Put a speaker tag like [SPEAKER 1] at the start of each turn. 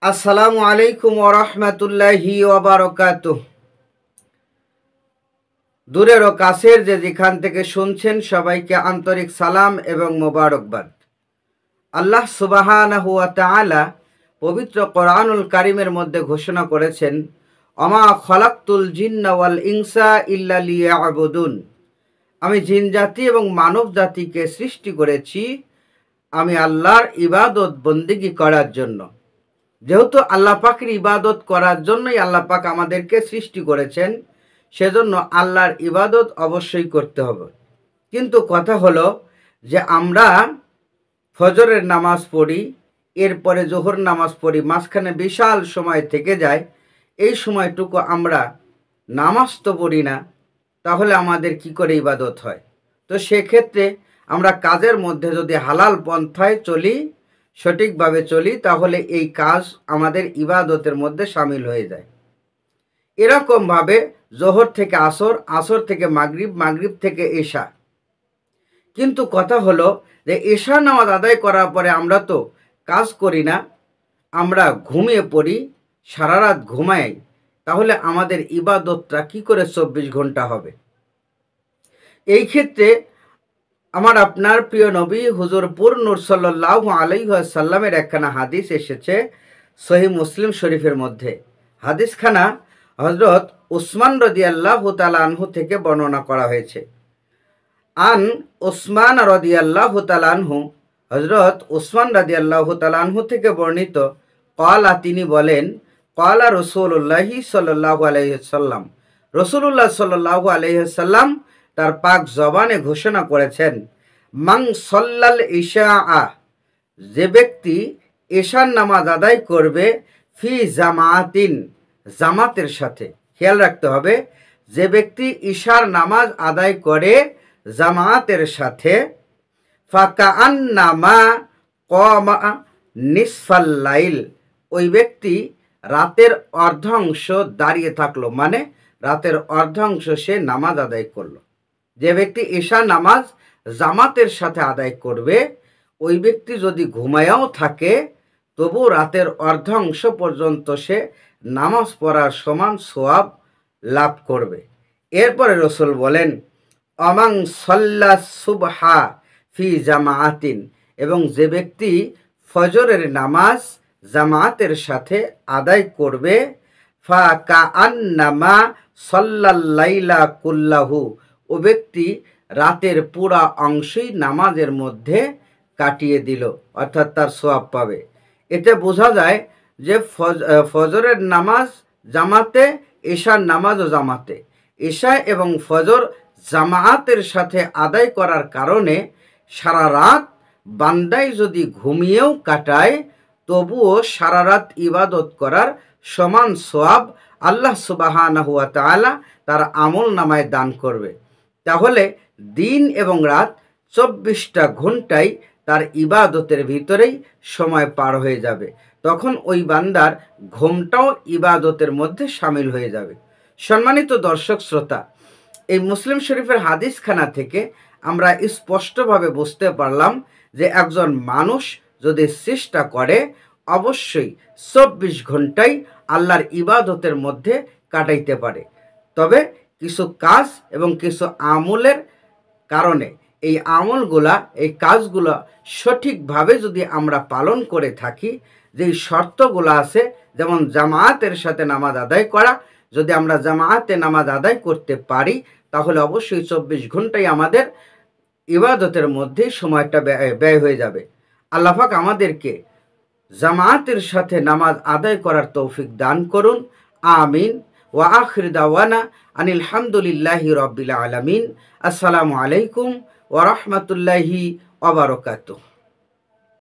[SPEAKER 1] আসসালামু আলাইকুম ওয়া রাহমাতুল্লাহি ওয়া বারাকাতুহু। দূরের ও কাছের যে যেখান থেকে শুনছেন সবাইকে আন্তরিক সালাম এবং মোবারকবাদ। আল্লাহ সুবহানাহু ওয়া তাআলা পবিত্র কোরআনুল কারীমের মধ্যে ঘোষণা করেছেন, ওমা খালাকতুল জিন্না ওয়াল ইনসা ইল্লা লিয়াবুদুন। আমি জিন জাতি এবং মানব জাতিকে সৃষ্টি করেছি আমি আল্লাহর ইবাদত বন্দেগী করার জন্য। যেহেতু আল্লাহ পাকের ইবাদত করার জন্যই আল্লাহ পাক আমাদেরকে সৃষ্টি করেছেন, সেজন্য আল্লাহর ইবাদত অবশ্যই করতে হবে। কিন্তু কথা হলো যে আমরা ফজরের নামাজ পড়ি, এরপরে জোহর নামাজ পড়ি, মাঝখানে বিশাল সময় থেকে যায়। এই সময়টুকু আমরা নামাজ তো পড়ি না, তাহলে আমাদের কি করে ইবাদত হয়? তো সেক্ষেত্রে আমরা কাজের মধ্যে যদি হালাল পন্থায় চলি, সঠিকভাবে চলি, তাহলে এই কাজ আমাদের ইবাদতের মধ্যে সামিল হয়ে যায়। এরকমভাবে জোহর থেকে আসর, আসর থেকে মাগরিব, মাগরিব থেকে এশা। কিন্তু কথা হলো যে এশা নামাজ আদায় করার পরে আমরা তো কাজ করি না, আমরা ঘুমিয়ে পড়ি, সারা রাত ঘুমাই। তাহলে আমাদের ইবাদতটা কি করে 24 ঘন্টা হবে? এই ক্ষেত্রে আমার আপনার প্রিয় নবী হুজুর পুর নূর সাল্লাল্লাহু আলাইহি ওয়াসাল্লামের একখানা হাদিস এসেছে সহিহ মুসলিম শরীফের মধ্যে। হাদিসখানা হযরত উসমান রাদিয়াল্লাহু তাআলা আনহু থেকে বর্ণনা করা হয়েছে। আন উসমান রাদিয়াল্লাহু তাআলা আনহু, হযরত উসমান রাদিয়াল্লাহু তাআলা আনহু থেকে বর্ণিত, ক্বালা, তিনি বলেন, ক্বালা রাসূলুল্লাহি সাল্লাল্লাহু আলাইহি ওয়াসাল্লাম, রাসূলুল্লাহ সাল্লাল্লাহু আলাইহি ওয়াসাল্লাম তার পাক জবানে ঘোষণা করেছেন, মান সাল্লাল ইশাআ, যে ব্যক্তি এশার নামাজ আদায় করবে, ফি জামাতিন, জামাতের সাথে। খেয়াল রাখতে হবে, যে ব্যক্তি ইশার নামাজ আদায় করে জামাতের সাথে, ফাকাআন্নামা ক্বামা নিসফাল লাইল, ওই ব্যক্তি রাতের অর্ধাংশ দাঁড়িয়ে থাকলো, মানে রাতের অর্ধাংশ সে নামাজ আদায় করলো। যে ব্যক্তি এশা নামাজ জামাতের সাথে আদায় করবে, ওই ব্যক্তি যদি ঘুমায়াও থাকে তবু রাতের অর্ধাংশ পর্যন্ত সে নামাজ পড়ার সমান সওয়াব লাভ করবে। এরপরে রসুল বলেন, অমাং সল্লা সুবহা ফি জামাআতিন, এবং যে ব্যক্তি ফজরের নামাজ জামাতের সাথে আদায় করবে, ফা কাআন্নামা সল্লাল লাইলা কুল্লাহু, ও ব্যক্তি রাতের পুরা অংশই নামাজের মধ্যে কাটিয়ে দিল, অর্থাৎ তার সওয়াব পাবে। এতে বোঝা যায় যে ফজরের নামাজ জামাতে, এশার নামাজও জামাতে। এশা এবং ফজর জামাতের সাথে আদায় করার কারণে সারা রাত বান্দায় যদি ঘুমিয়েও কাটায়, তবুও সারা রাত ইবাদত করার সমান সওয়াব আল্লাহ সুবহানাহু ওয়া তাআলা তার আমল নামায় দান করবে। তাহলে দিন এবং রাত 24টা ঘন্টাই তার ইবাদতের ভিতরেই সময় পার হয়ে যাবে। তখন ওই বান্দার ঘুমটাও ইবাদতের মধ্যে সামিল হয়ে যাবে। সম্মানিত দর্শক শ্রোতা, এই মুসলিম শরীফের হাদিসখানা থেকে আমরা স্পষ্টভাবে বুঝতে পারলাম যে একজন মানুষ যদি চেষ্টা করে, অবশ্যই 24 ঘন্টাই আল্লাহর ইবাদতের মধ্যে কাটাইতে পারে। তবে কিছু কাজ এবং কিছু আমলের কারণে এই আমলগুলা, এই কাজগুলো সঠিকভাবে যদি আমরা পালন করে থাকি, যেই শর্তগুলো আছে, যেমন জামায়াতের সাথে নামাজ আদায় করা, যদি আমরা জামায়াতে নামাজ আদায় করতে পারি, তাহলে অবশ্যই 24 ঘন্টাই আমাদের ইবাদতের মধ্যে সময়টা ব্যয় হয়ে যাবে। আল্লাহ পাক আমাদেরকে জামায়াতের সাথে নামাজ আদায় করার তৌফিক দান করুন। আমিন। ওয়া আখির দাওয়ানা আনিল হামদুলিল্লাহি রাব্বিল আলামিন। আসসালামু আলাইকুম ওয়া রাহমাতুল্লাহি ওয়া বারাকাতুহু।